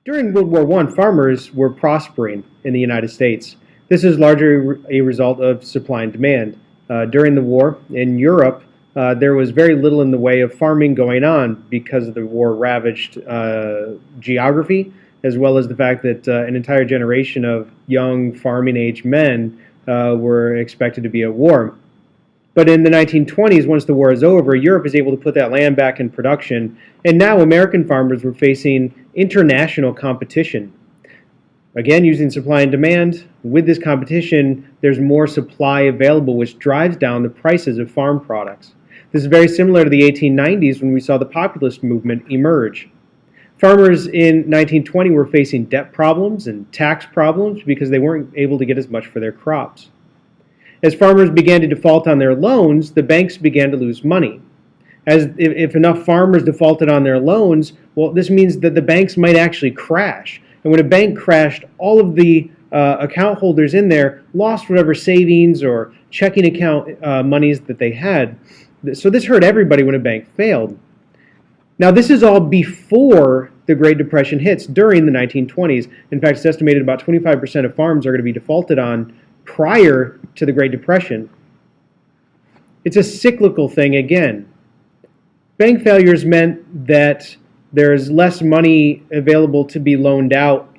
During World War I, farmers were prospering in the United States. This is largely a result of supply and demand. During the war in Europe, there was very little in the way of farming going on because of the war-ravaged geography, as well as the fact that an entire generation of young farming-age men were expected to be at war. But in the 1920s, once the war is over, Europe is able to put that land back in production, and now American farmers were facing international competition. Again, using supply and demand, with this competition, there's more supply available, which drives down the prices of farm products. This is very similar to the 1890s when we saw the populist movement emerge. Farmers in 1920 were facing debt problems and tax problems because they weren't able to get as much for their crops. As farmers began to default on their loans, the banks began to lose money. If enough farmers defaulted on their loans, well, this means that the banks might actually crash. And when a bank crashed, all of the account holders in there lost whatever savings or checking account monies that they had. So this hurt everybody when a bank failed. Now, this is all before the Great Depression hits during the 1920s. In fact, it's estimated about 25% of farms are going to be defaulted on prior to the Great Depression. It's a cyclical thing again. Bank failures meant that there's less money available to be loaned out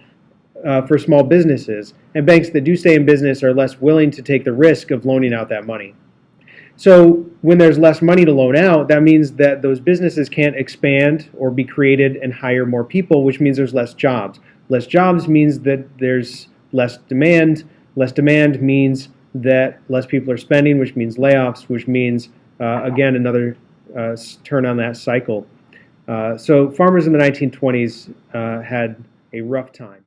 for small businesses, and banks that do stay in business are less willing to take the risk of loaning out that money. So when there's less money to loan out, that means that those businesses can't expand or be created and hire more people, which means there's less jobs. Less jobs means that there's less demand. Less demand means that less people are spending, which means layoffs, which means, again, another turn on that cycle. So farmers in the 1920s had a rough time.